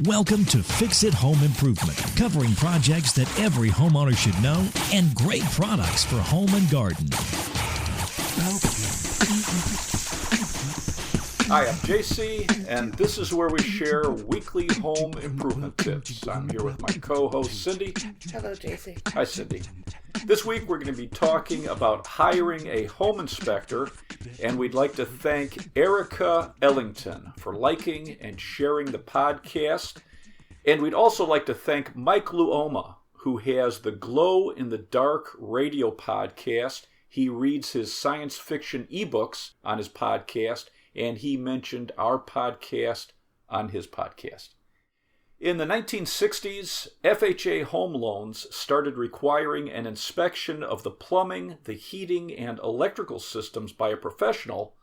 Welcome to Fix It Home Improvement, covering projects that every homeowner should know and great products for home and garden. Hi, I'm JC, and this is where we share weekly home improvement tips. I'm here with my co-host, Cindy. Hello, JC. Hi, Cindy. This week we're going to be talking about hiring a home inspector, and we'd like to thank Erica Ellington for liking and sharing the podcast. And we'd also like to thank Mike Luoma, who has the Glow in the Dark radio podcast. He reads his science fiction ebooks on his podcast, and he mentioned our podcast on his podcast. In the 1960s, FHA home loans started requiring an inspection of the plumbing, the heating, and electrical systems by a professional,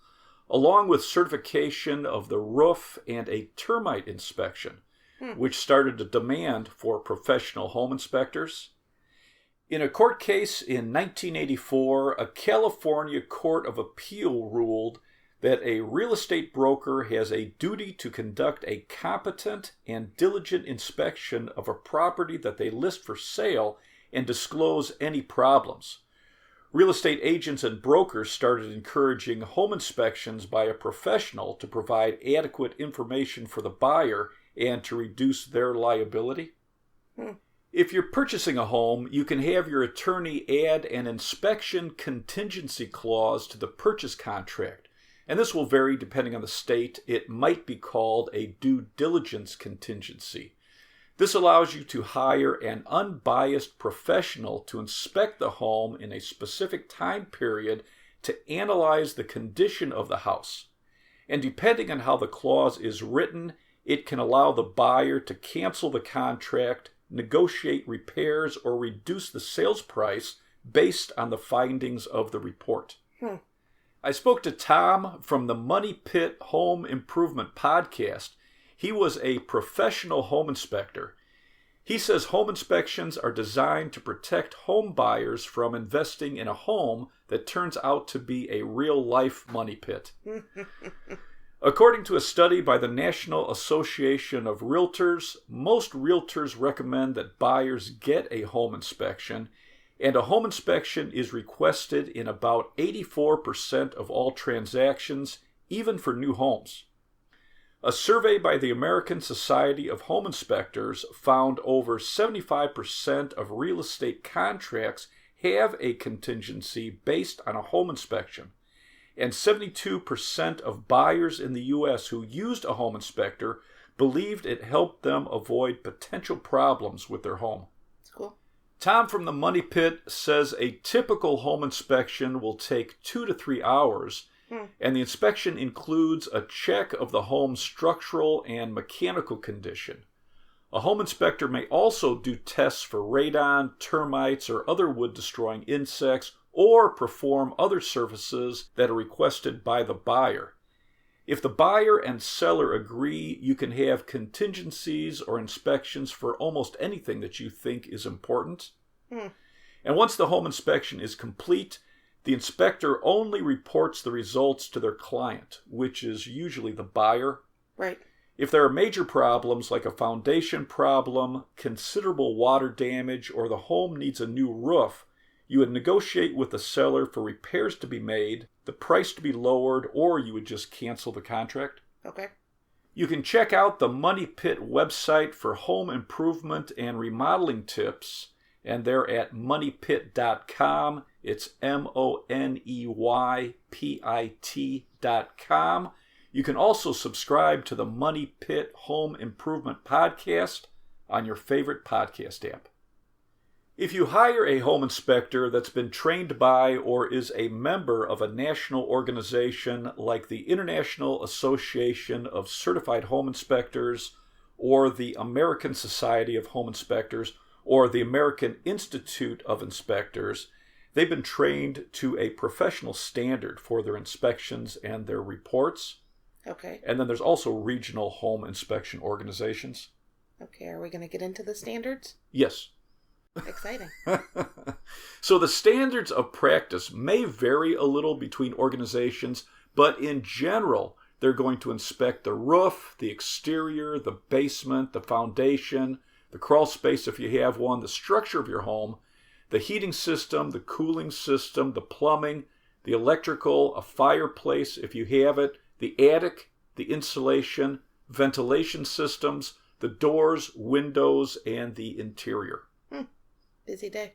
along with certification of the roof and a termite inspection, which started a demand for professional home inspectors. In a court case in 1984, a California Court of Appeal ruled that a real estate broker has a duty to conduct a competent and diligent inspection of a property that they list for sale and disclose any problems. Real estate agents and brokers started encouraging home inspections by a professional to provide adequate information for the buyer and to reduce their liability. If you're purchasing a home, you can have your attorney add an inspection contingency clause to the purchase contract. And this will vary depending on the state. It might be called a due diligence contingency. This allows you to hire an unbiased professional to inspect the home in a specific time period to analyze the condition of the house. And depending on how the clause is written, it can allow the buyer to cancel the contract, negotiate repairs, or reduce the sales price based on the findings of the report. I spoke to Tom from the Money Pit Home Improvement Podcast. He was a professional home inspector. He says home inspections are designed to protect home buyers from investing in a home that turns out to be a real-life money pit. According to a study by the National Association of Realtors, most realtors recommend that buyers get a home inspection, and a home inspection is requested in about 84% of all transactions, even for new homes. A survey by the American Society of Home Inspectors found over 75% of real estate contracts have a contingency based on a home inspection, and 72% of buyers in the U.S. who used a home inspector believed it helped them avoid potential problems with their home. That's cool. Tom from the Money Pit says a typical home inspection will take 2 to 3 hours, and the inspection includes a check of the home's structural and mechanical condition. A home inspector may also do tests for radon, termites, or other wood-destroying insects, or perform other services that are requested by the buyer. If the buyer and seller agree, you can have contingencies or inspections for almost anything that you think is important. And once the home inspection is complete, the inspector only reports the results to their client, which is usually the buyer. Right. If there are major problems like a foundation problem, considerable water damage, or the home needs a new roof, you would negotiate with the seller for repairs to be made, the price to be lowered, or you would just cancel the contract. Okay. You can check out the Money Pit website for home improvement and remodeling tips, and they're at moneypit.com. It's MONEYPIT.com. You can also subscribe to the Money Pit Home Improvement Podcast on your favorite podcast app. If you hire a home inspector that's been trained by or is a member of a national organization like the International Association of Certified Home Inspectors, or the American Society of Home Inspectors, or the American Institute of Inspectors, they've been trained to a professional standard for their inspections and their reports. Okay. And then there's also regional home inspection organizations. Okay, are we going to get into the standards? Yes. Exciting. So the standards of practice may vary a little between organizations, but in general, They're going to inspect the roof, the exterior, the basement, the foundation, the crawl space if you have one, the structure of your home, the heating system, the cooling system, the plumbing, the electrical, a fireplace if you have it, the attic, the insulation, ventilation systems, the doors, windows, and the interior. Busy day.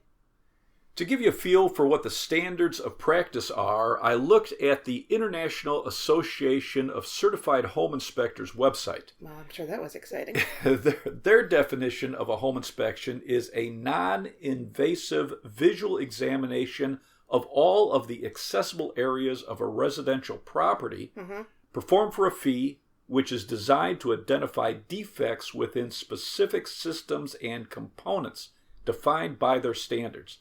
To give you a feel for what the standards of practice are, I looked at the International Association of Certified Home Inspectors website. Well, I'm sure that was exciting. Their definition of a home inspection is a non-invasive visual examination of all of the accessible areas of a residential property, performed for a fee, which is designed to identify defects within specific systems and components defined by their standards.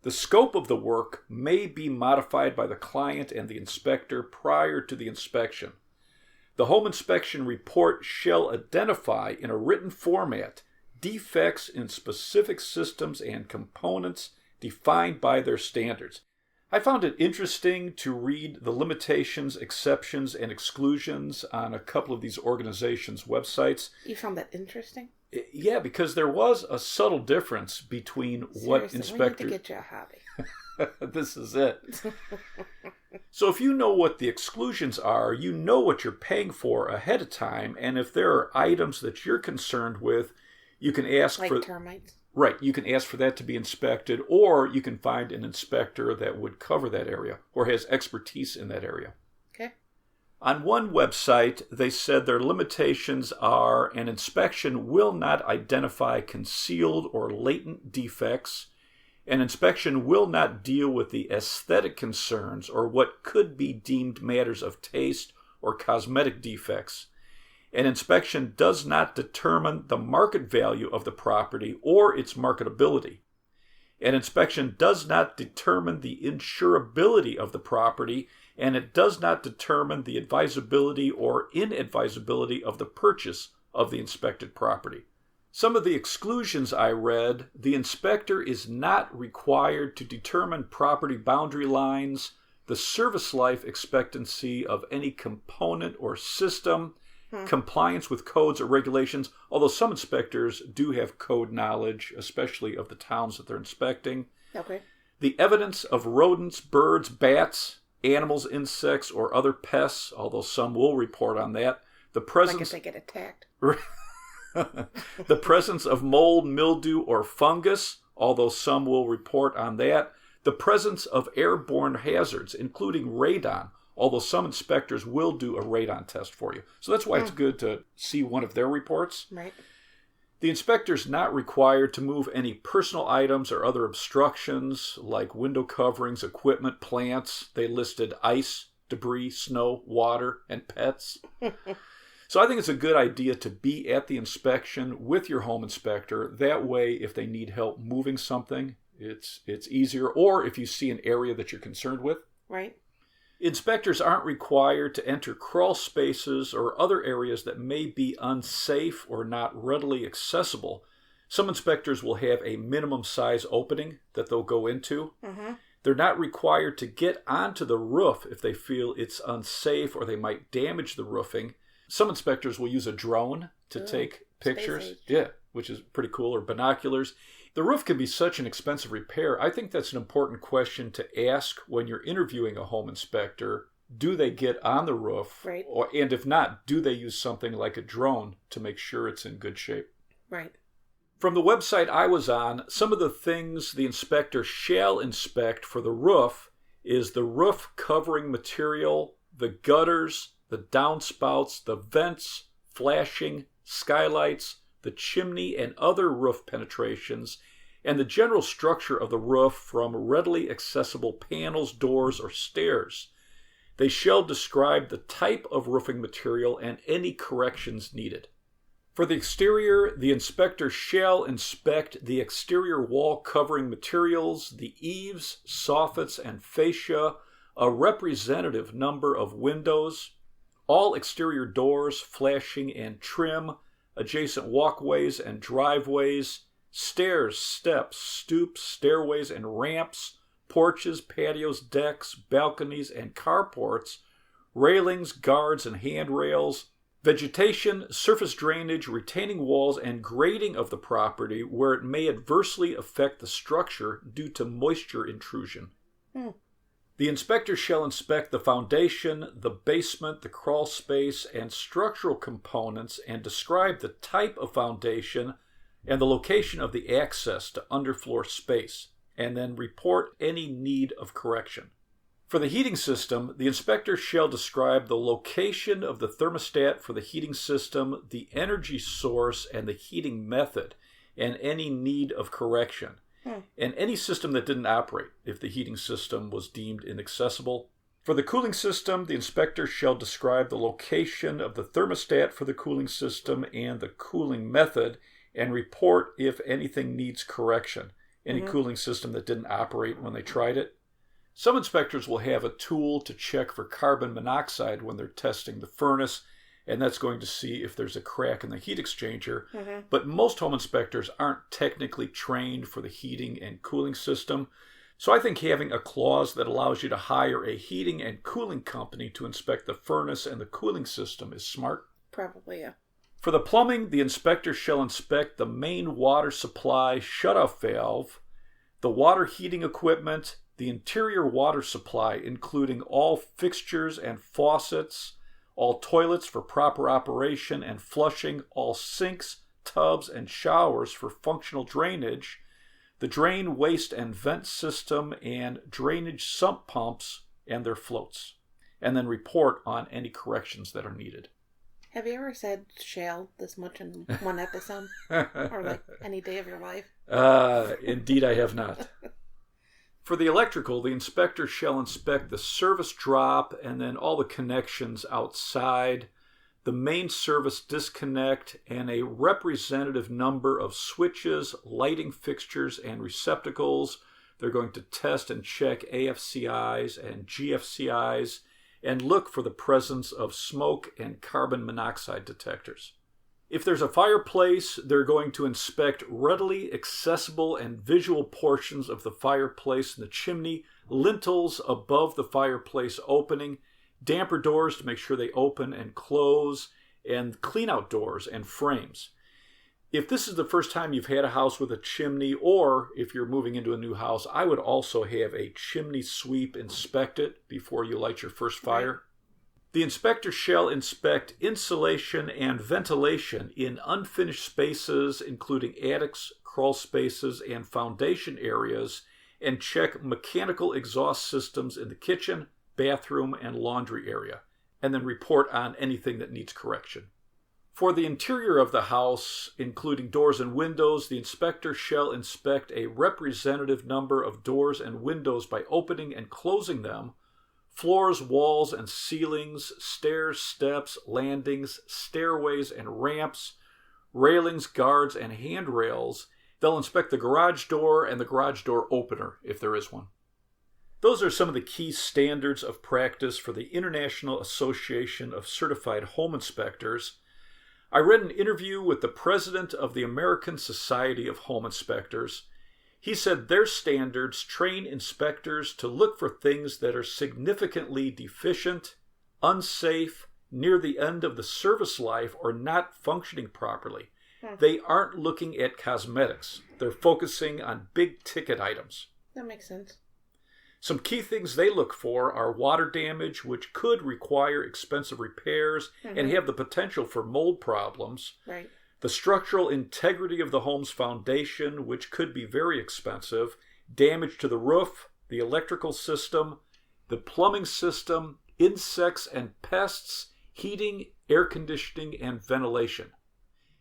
The scope of the work may be modified by the client and the inspector prior to the inspection. The home inspection report shall identify in a written format defects in specific systems and components defined by their standards. I found it interesting to read the limitations, exceptions, and exclusions on a couple of these organizations' websites. You found that interesting? Yeah, because there was a subtle difference between what inspectors... we need to get you a hobby. This is it. So if you know what the exclusions are, you know what you're paying for ahead of time, and if there are items that you're concerned with, you can ask like for... termites? Right, you can ask for that to be inspected, or you can find an inspector that would cover that area or has expertise in that area. Okay. On one website, they said their limitations are an inspection will not identify concealed or latent defects. An inspection will not deal with the aesthetic concerns or what could be deemed matters of taste or cosmetic defects. An inspection does not determine the market value of the property or its marketability. An inspection does not determine the insurability of the property, and it does not determine the advisability or inadvisability of the purchase of the inspected property. Some of the exclusions I read, the inspector is not required to determine property boundary lines, the service life expectancy of any component or system, compliance with codes or regulations, although some inspectors do have code knowledge, especially of the towns that they're inspecting. Okay. The evidence of rodents, birds, bats, animals, insects, or other pests, although some will report on that. The presence... Like if they get attacked. The presence of mold, mildew, or fungus, although some will report on that. The presence of airborne hazards, including radon, although some inspectors will do a radon test for you. So that's why it's good to see one of their reports. Right. The inspector is not required to move any personal items or other obstructions like window coverings, equipment, plants. They listed ice, debris, snow, water, and pets. So I think it's a good idea to be at the inspection with your home inspector. That way, if they need help moving something, it's easier. Or if you see an area that you're concerned with. Right. Inspectors aren't required to enter crawl spaces or other areas that may be unsafe or not readily accessible. Some inspectors will have a minimum size opening that they'll go into. They're not required to get onto the roof if they feel it's unsafe or they might damage the roofing. Some inspectors will use a drone to take pictures. Yeah, which is pretty cool, or binoculars. The roof can be such an expensive repair. I think that's an important question to ask when you're interviewing a home inspector. Do they get on the roof? Right. And if not, do they use something like a drone to make sure it's in good shape? Right. From the website I was on, some of the things the inspector shall inspect for the roof is the roof covering material, the gutters, the downspouts, the vents, flashing, skylights, the chimney and other roof penetrations, and the general structure of the roof from readily accessible panels, doors, or stairs. They shall describe the type of roofing material and any corrections needed. For the exterior, the inspector shall inspect the exterior wall covering materials, the eaves, soffits, and fascia, a representative number of windows, all exterior doors, flashing and trim, adjacent walkways and driveways, stairs, steps, stoops, stairways and ramps, porches, patios, decks, balconies, and carports, railings, guards, and handrails, vegetation, surface drainage, retaining walls, and grading of the property where it may adversely affect the structure due to moisture intrusion. The inspector shall inspect the foundation, the basement, the crawl space, and structural components and describe the type of foundation and the location of the access to underfloor space, and then report any need of correction. For the heating system, the inspector shall describe the location of the thermostat for the heating system, the energy source, and the heating method, and any need of correction. And any system that didn't operate if the heating system was deemed inaccessible. For the cooling system, the inspector shall describe the location of the thermostat for the cooling system and the cooling method and report if anything needs correction. Any cooling system that didn't operate when they tried it. Some inspectors will have a tool to check for carbon monoxide when they're testing the furnace, and that's going to see if there's a crack in the heat exchanger. But most home inspectors aren't technically trained for the heating and cooling system. So I think having a clause that allows you to hire a heating and cooling company to inspect the furnace and the cooling system is smart. Probably, yeah. For the plumbing, the inspector shall inspect the main water supply shutoff valve, the water heating equipment, the interior water supply, including all fixtures and faucets, all toilets for proper operation and flushing, all sinks, tubs, and showers for functional drainage, the drain, waste, and vent system, and drainage sump pumps and their floats, and then report on any corrections that are needed. Have you ever said shall this much in one episode? Or like any day of your life? Indeed I have not. For the electrical, the inspector shall inspect the service drop and then all the connections outside, the main service disconnect, and a representative number of switches, lighting fixtures, and receptacles. They're going to test and check AFCIs and GFCIs and look for the presence of smoke and carbon monoxide detectors. If there's a fireplace, they're going to inspect readily accessible and visual portions of the fireplace and the chimney, lintels above the fireplace opening, damper doors to make sure they open and close, and clean-out doors and frames. If this is the first time you've had a house with a chimney, or if you're moving into a new house, I would also have a chimney sweep inspected before you light your first fire. The inspector shall inspect insulation and ventilation in unfinished spaces, including attics, crawl spaces, and foundation areas, and check mechanical exhaust systems in the kitchen, bathroom, and laundry area, and then report on anything that needs correction. For the interior of the house, including doors and windows, the inspector shall inspect a representative number of doors and windows by opening and closing them, floors, walls, and ceilings, stairs, steps, landings, stairways, and ramps, railings, guards, and handrails. They'll inspect the garage door and the garage door opener, if there is one. Those are some of the key standards of practice for the International Association of Certified Home Inspectors. I read an interview with the president of the American Society of Home Inspectors. He said their standards train inspectors to look for things that are significantly deficient, unsafe, near the end of the service life, or not functioning properly. They aren't looking at cosmetics. They're focusing on big-ticket items. That makes sense. Some key things they look for are water damage, which could require expensive repairs and have the potential for mold problems. Right. The structural integrity of the home's foundation, which could be very expensive, damage to the roof, the electrical system, the plumbing system, insects and pests, heating, air conditioning, and ventilation.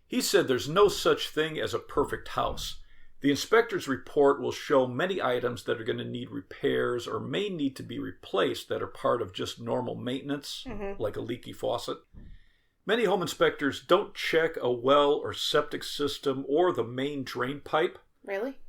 He said there's no such thing as a perfect house. The inspector's report will show many items that are going to need repairs or may need to be replaced that are part of just normal maintenance, like a leaky faucet. Many home inspectors don't check a well or septic system or the main drain pipe. Really?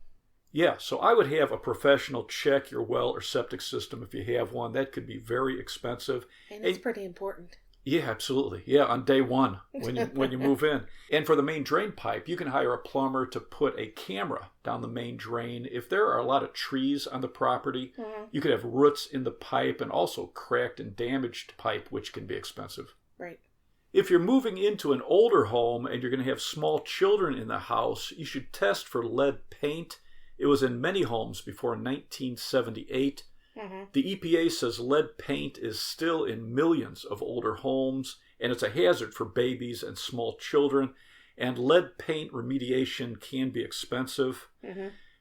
Yeah, so I would have a professional check your well or septic system if you have one. That could be very expensive. And it's pretty important. Yeah, absolutely. Yeah, on day one when you move in. And for the main drain pipe, you can hire a plumber to put a camera down the main drain. If there are a lot of trees on the property, you could have roots in the pipe and also cracked and damaged pipe, which can be expensive. Right. If you're moving into an older home and you're going to have small children in the house, you should test for lead paint. It was in many homes before 1978. The EPA says lead paint is still in millions of older homes, and it's a hazard for babies and small children, and lead paint remediation can be expensive.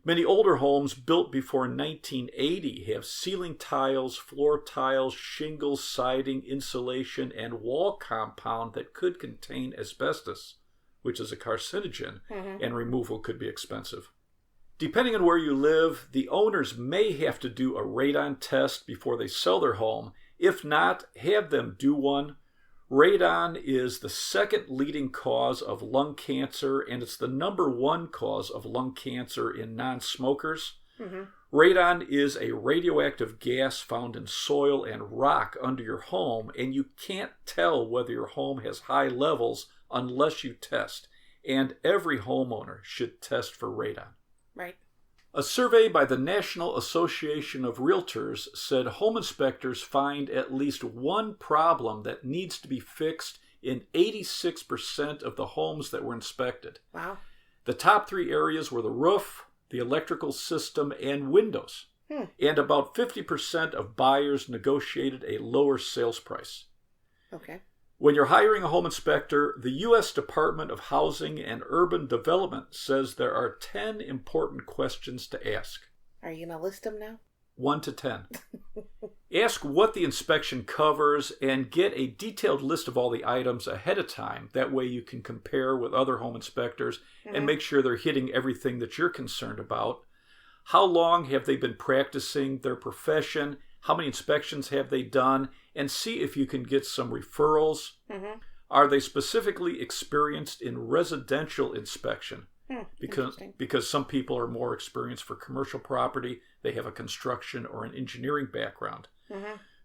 Many older homes built before 1980 have ceiling tiles, floor tiles, shingles, siding, insulation, and wall compound that could contain asbestos, which is a carcinogen, and removal could be expensive. Depending on where you live, the owners may have to do a radon test before they sell their home. If not, have them do one. Radon is the second leading cause of lung cancer, and it's the number one cause of lung cancer in non-smokers. Radon is a radioactive gas found in soil and rock under your home, and you can't tell whether your home has high levels unless you test. And every homeowner should test for radon. Right. A survey by the National Association of Realtors said home inspectors find at least one problem that needs to be fixed in 86% of the homes that were inspected. Wow. The top three areas were the roof, the electrical system, and windows. And about 50% of buyers negotiated a lower sales price. Okay. When you're hiring a home inspector, the U.S. Department of Housing and Urban Development says there are 10 important questions to ask. Are you going to list them now? 1 to 10. Ask what the inspection covers and get a detailed list of all the items ahead of time. That way you can compare with other home inspectors and make sure they're hitting everything that you're concerned about. How long have they been practicing their profession? How many inspections have they done? And see if you can get some referrals. Are they specifically experienced in residential inspection? Because some people are more experienced for commercial property. They have a construction or an engineering background.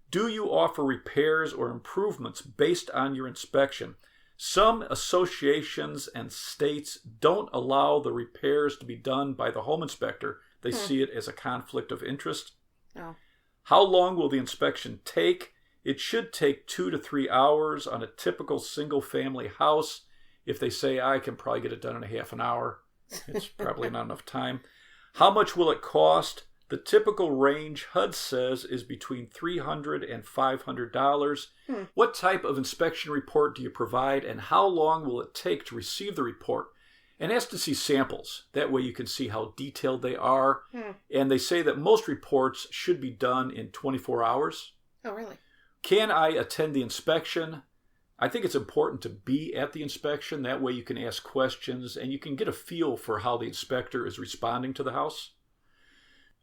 Do you offer repairs or improvements based on your inspection? Some associations and states don't allow the repairs to be done by the home inspector. They see it as a conflict of interest. Oh. How long will the inspection take? It should take 2 to 3 hours on a typical single-family house. If they say, I can probably get it done in a half an hour, it's probably not enough time. How much will it cost? The typical range, HUD says, is between $300 and $500. What type of inspection report do you provide, and how long will it take to receive the report? And ask to see samples. That way you can see how detailed they are. And they say that most reports should be done in 24 hours. Oh, really? Can I attend the inspection? I think it's important to be at the inspection. That way you can ask questions and you can get a feel for how the inspector is responding to the house.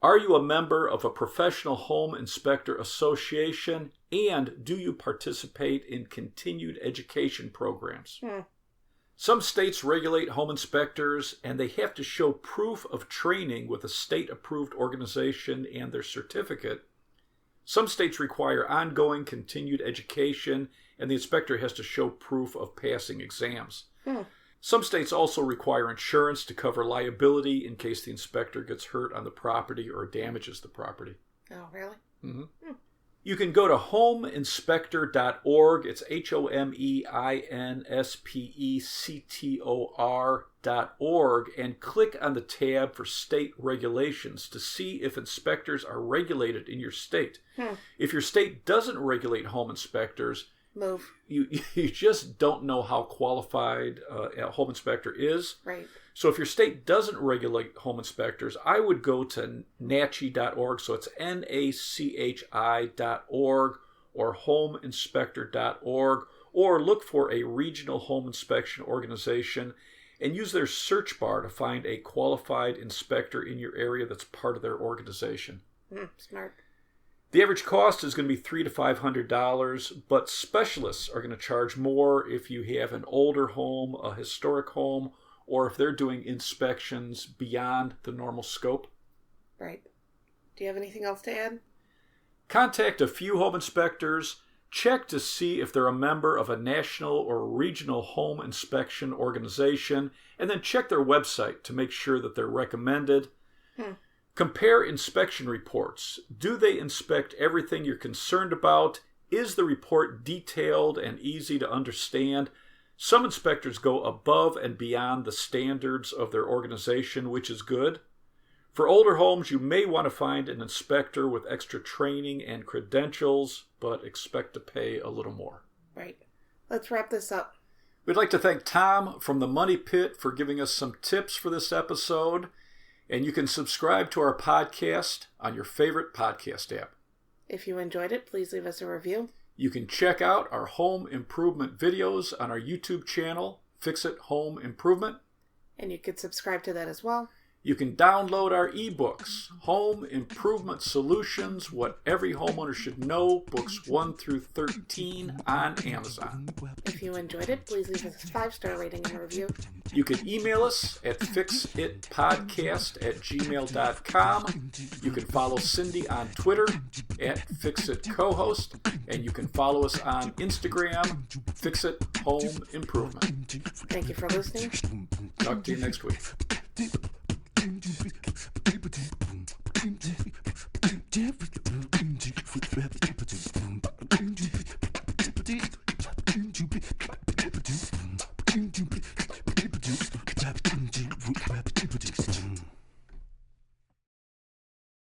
Are you a member of a professional home inspector association? And do you participate in continued education programs? Some states regulate home inspectors, and they have to show proof of training with a state-approved organization and their certificate. Some states require ongoing continued education, and the inspector has to show proof of passing exams. Some states also require insurance to cover liability in case the inspector gets hurt on the property or damages the property. Oh, really? You can go to homeinspector.org. It's HOMEINSPECTOR.org and click on the tab for state regulations to see if inspectors are regulated in your state. If your state doesn't regulate home inspectors, move. You just don't know how qualified a home inspector is. Right. So if your state doesn't regulate home inspectors, I would go to NACHI.org, so it's NACHI.org, or homeinspector.org, or look for a regional home inspection organization and use their search bar to find a qualified inspector in your area that's part of their organization. Smart. The average cost is going to be $300 to $500, but specialists are going to charge more if you have an older home, a historic home, or if they're doing inspections beyond the normal scope. Right. Do you have anything else to add? Contact a few home inspectors. check to see if they're a member of a national or regional home inspection organization, and then check their website to make sure that they're recommended. Compare inspection reports. Do they inspect everything you're concerned about? Is the report detailed and easy to understand? Some inspectors go above and beyond the standards of their organization, which is good. For older homes, you may want to find an inspector with extra training and credentials, but expect to pay a little more. Right. Let's wrap this up. We'd like to thank Tom from the Money Pit for giving us some tips for this episode. And you can subscribe to our podcast on your favorite podcast app. If you enjoyed it, please leave us a review. You can check out our home improvement videos on our YouTube channel, Fix It Home Improvement. And you could subscribe to that as well. You can download our ebooks, Home Improvement Solutions, What Every Homeowner Should Know, books 1 through 13 on Amazon. If you enjoyed it, please leave us a 5-star rating and a review. You can email us at fixitpodcast@gmail.com. You can follow Cindy on Twitter @FixitCohost, and you can follow us on Instagram, Fix It Home Improvement. Thank you for listening. Talk to you next week.